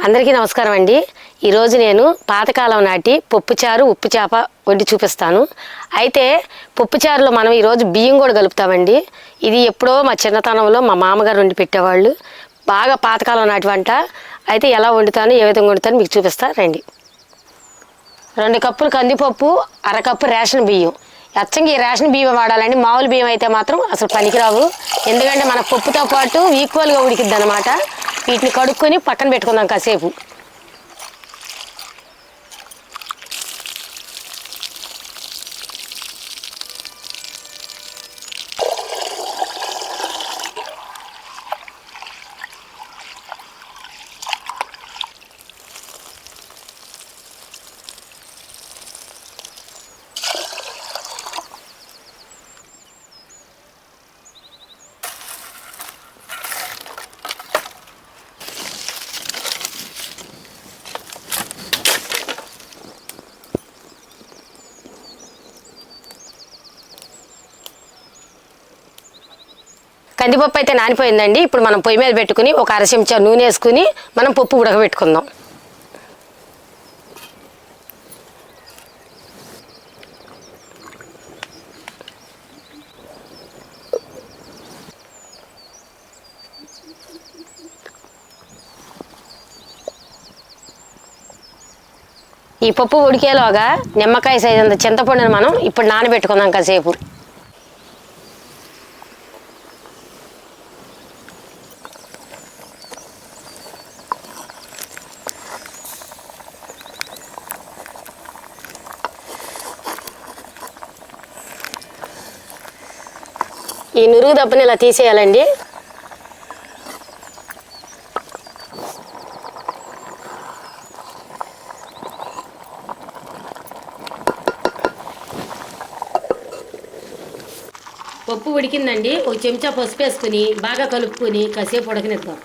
అందరికీ నమస్కారం అండి. ఈరోజు నేను పాతకాలం నాటి పప్పుచారు ఉప్పు చేప వండి చూపిస్తాను. అయితే పప్పుచారులో మనం ఈరోజు బియ్యం కూడా కలుపుతామండి. ఇది ఎప్పుడో మా చిన్నతనంలో మా మామగారు వండి పెట్టేవాళ్ళు. బాగా పాతకాలం నాటి వంట. అయితే ఎలా వండుతాను, ఏ విధంగా వండుతాను మీకు చూపిస్తా రండి. 2 కప్పులు కందిపప్పు, అరకప్పు రేషన్ బియ్యం. అచ్చంగా ఈ రేషన్ బియ్యం వాడాలండి. మామూలు బియ్యం అయితే మాత్రం అసలు పనికిరావు. ఎందుకంటే మన పప్పుతో పాటు ఈక్వల్గా ఉడికిద్ది అనమాట. వీటిని కడుక్కొని పక్కన పెట్టుకుందాం కాసేపు. కందిపప్పు అయితే నానిపోయిందండి. ఇప్పుడు మనం పొయ్యి మీద పెట్టుకుని ఒక 1/2 చెంచా నూనె వేసుకుని మనం పప్పు ఉడకబెట్టుకుందాం. ఈ పప్పు ఉడికేలోగా నిమ్మకాయ సైజు అంత చింతపండుని మనం ఇప్పుడు నానబెట్టుకుందాం కాసేపు. ఈ నురుగు దప్పని ఇలా తీసేయాలండి. పప్పు ఉడికిందండి. 1 చెంచా పసుపు వేసుకుని బాగా కలుపుకొని కాసేపు ఉడకనిద్దాం.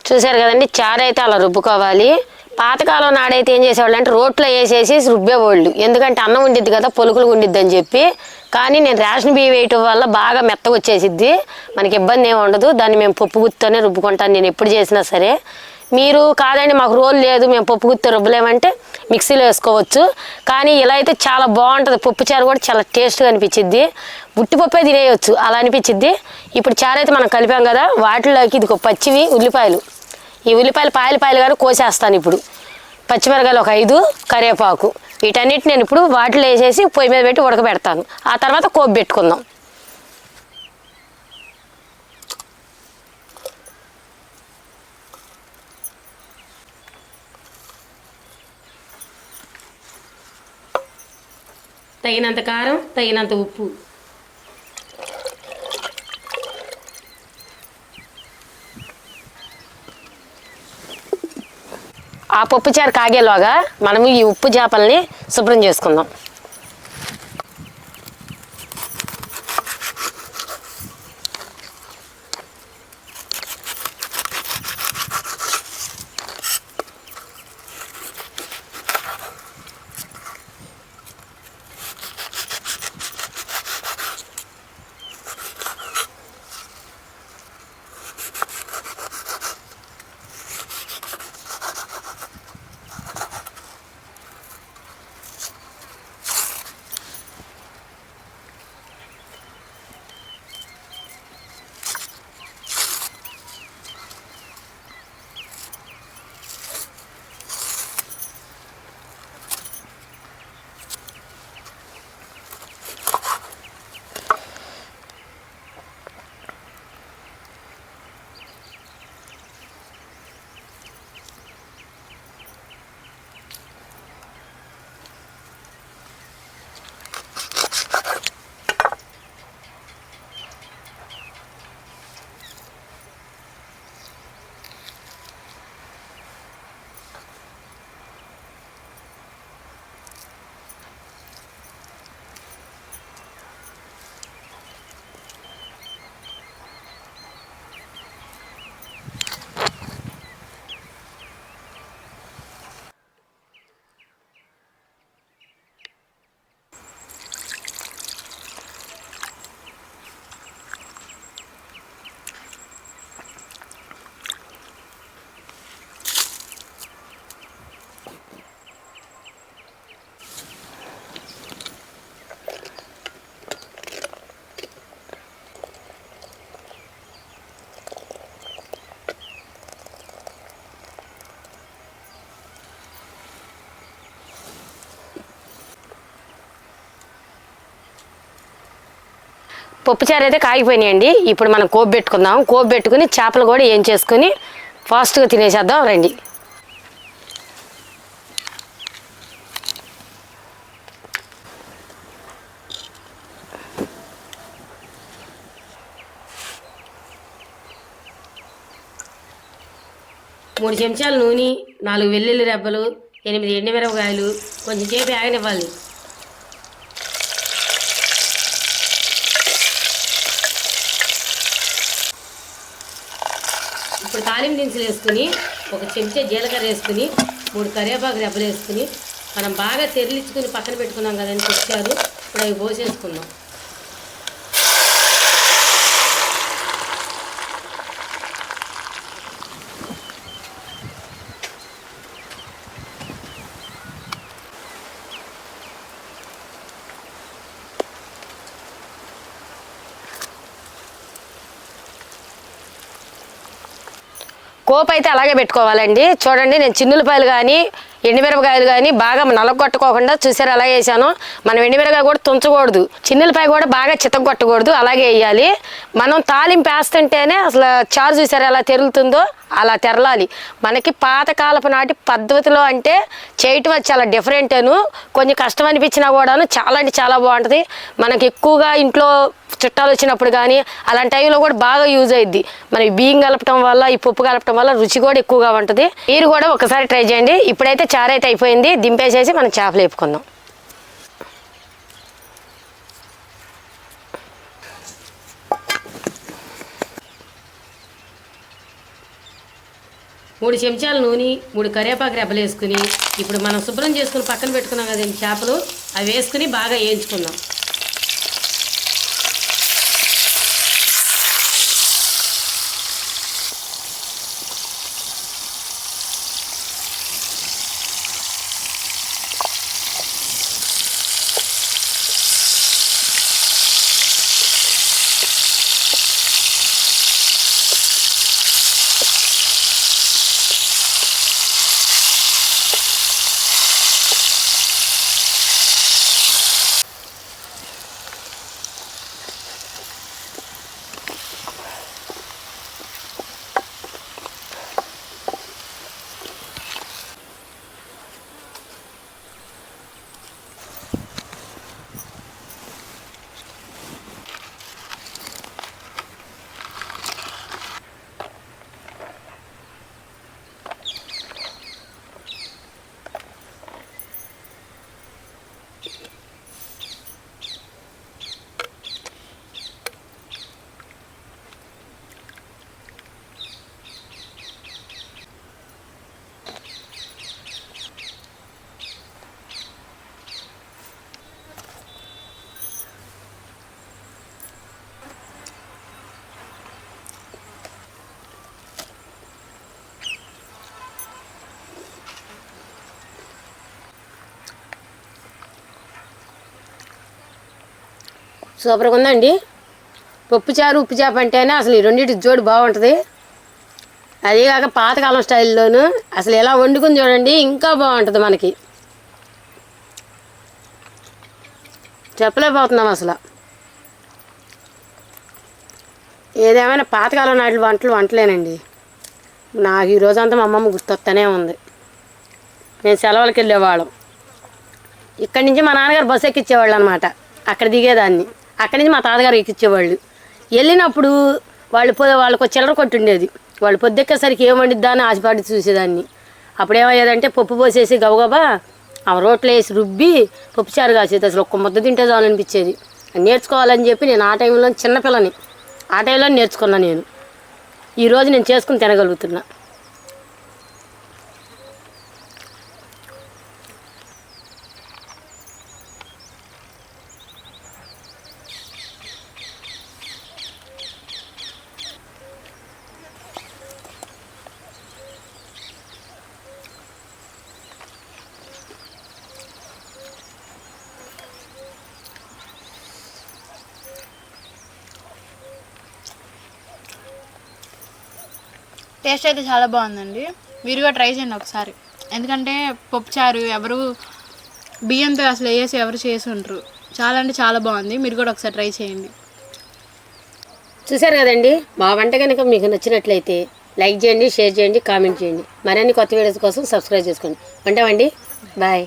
చూసారు కదండి, చారు అయితే అలా రుబ్బుకోవాలి. పాతకాలం నాడైతే ఏం చేసేవాళ్ళు అంటే రోట్లో వేసేసి రుబ్బేవాళ్ళు. ఎందుకంటే అన్నం ఉండిద్ది కదా, పొలుకులు ఉండిద్ది అని చెప్పి. కానీ నేను రేషన్ బియ్యం వేయటం వల్ల బాగా మెత్తగా వచ్చేసిద్ది, మనకి ఇబ్బంది ఏమి ఉండదు. దాన్ని మేము పప్పు గుత్తోనే రుబ్బుకుంటాను నేను ఎప్పుడు చేసినా సరే. మీరు కాదండి మాకు రోల్ లేదు మేము పప్పు గుత్తి రుబ్బలేమంటే మిక్సీలో వేసుకోవచ్చు. కానీ ఇలా అయితే చాలా బాగుంటుంది. పప్పు చారు కూడా చాలా టేస్ట్గా అనిపించిద్ది. ఉట్టిపప్పే తినేయచ్చు అలా అనిపించిద్ది. ఇప్పుడు చారు అయితే మనం కలిపాం కదా, వాటిలోకి ఇది పచ్చివి ఉల్లిపాయలు, ఈ ఉల్లిపాయలు పాయలుగాను కోసేస్తాను. ఇప్పుడు పచ్చిమిరకాయలు ఒక 5, కరివేపాకు, వీటన్నిటి నేను ఇప్పుడు వాటిలో వేసేసి పొయ్యి మీద పెట్టి ఉడకబెడతాను. ఆ తర్వాత కోపు పెట్టుకుందాం. తగినంత కారం, తగినంత ఉప్పు. ఆ పప్పుచారు కాగేలోగా మనము ఈ ఉప్పు చేపల్ని శుభ్రం చేసుకుందాం. పప్పుచారు అయితే కాగిపోయినాయండి. ఇప్పుడు మనం కోపు పెట్టుకుందాం. కోపు పెట్టుకుని చేపలు కూడా ఏం చేసుకుని ఫాస్ట్గా తినేసేద్దాం రండి. మూడు చెంచాలు నూనె, 4 వెల్లుల్లి రెబ్బలు, 8 ఎండుమిరపకాయలు, కొంచెం సేపు ఆగనివ్వాలి. ఇప్పుడు తాలింపు దినుసులు వేసుకుని 1 చెంచా జీలకర్ర వేసుకుని 3 కరివేపాకు రెబ్బలు వేసుకుని మనం బాగా తెరలించుకుని పక్కన పెట్టుకున్నాం కదండి తెచ్చారు. ఇప్పుడు అవి పోసేసుకుందాం. కోపు అయితే అలాగే పెట్టుకోవాలండి. చూడండి, నేను చిన్నులపాయలు కానీ ఎండుమిరపకాయలు కానీ బాగా నలగొట్టుకోకుండా చూసారు అలా వేసాను. మనం ఎండుమిరపకాయ కూడా తుంచకూడదు, చిన్నులపాయ కూడా బాగా చితగొట్టకూడదు, అలాగే వేయాలి. మనం తాలింపు వేస్తుంటేనే అసలు చారు చూసారు ఎలా తెరులుతుందో అలా తెరలాలి. మనకి పాతకాలపు నాటి పద్ధతిలో అంటే చేయటం అది చాలా డిఫరెంటేను. కొంచెం కష్టం అనిపించినా కూడాను చాలా అంటే చాలా బాగుంటుంది. మనకి ఎక్కువగా ఇంట్లో చుట్టాలు వచ్చినప్పుడు కానీ అలాంటి టైంలో కూడా బాగా యూజ్ అయ్యిద్ది. మనం బియ్యం కలపటం వల్ల, ఈ పప్పు కలపటం వల్ల రుచి కూడా ఎక్కువగా ఉంటుంది. మీరు కూడా ఒకసారి ట్రై చేయండి. ఇప్పుడైతే చారు అయితే అయిపోయింది, దింపేసేసి మనం చేపలు వేపుకుందాం. మూడు చెంచాలు నూనె, 3 కరివేపాకు రెబ్బలు వేసుకుని ఇప్పుడు మనం శుభ్రం చేసుకుని పక్కన పెట్టుకున్నాం కదండి చేపలు, అవి వేసుకుని బాగా వేయించుకుందాం. సూపర్గా ఉందండి. పప్పుచారు ఉప్పు చేప అంటేనే అసలు ఈ రెండింటి జోడు బాగుంటుంది. అదేగాక పాతకాలం స్టైల్లోనూ అసలు ఎలా వండుకుని చూడండి ఇంకా బాగుంటుంది. మనకి చెప్పలేకపోతున్నాం అసలు. ఏదేమైనా పాతకాలం నాటి వంటలేనండి. నాకు ఈ రోజంతా మా అమ్మమ్మ గుర్తొస్తూనే ఉంది. నేను సెలవులకి వెళ్ళేవాళ్ళం. ఇక్కడి నుంచి మా నాన్నగారు బస్సు ఎక్కించేవాళ్ళు అనమాట. అక్కడ దిగేదాన్ని. అక్కడి నుంచి మా తాతగారు ఎక్కించేవాళ్ళు. వెళ్ళినప్పుడు వాళ్ళకు చిల్లర కొట్టు ఉండేది. వాళ్ళు పొద్దెక్కేసరికి ఏం వండిద్దా అని ఆశపడి చూసేదాన్ని. అప్పుడు ఏమయ్యేదంటే పప్పు పోసేసి గబగబా ఆ రోట్లో వేసి రుబ్బి పప్పుచారు కాసేది. అసలు ఒక్క ముద్ద తింటే చాలు అనిపించేది. నేర్చుకోవాలని చెప్పి నేను ఆ టైంలో చిన్నపిల్లని ఆ టైంలో నేర్చుకున్నా. నేను ఈరోజు నేను చేసుకుని తినగలుగుతున్నా. టేస్ట్ అయితే చాలా బాగుందండి. మీరు కూడా ట్రై చేయండి ఒకసారి. ఎందుకంటే పప్పుచారు ఎవరు బియ్యంతో అసలు వేసి ఎవరు చేసి ఉంటారు. చాలా అంటే చాలా బాగుంది. మీరు కూడా ఒకసారి ట్రై చేయండి. చూశారు కదండి. మా వంట కనుక మీకు నచ్చినట్లయితే లైక్ చేయండి, షేర్ చేయండి, కామెంట్ చేయండి. మరిన్ని కొత్త వీడియోస్ కోసం సబ్స్క్రైబ్ చేసుకోండి. ఉంటామండి. బాయ్.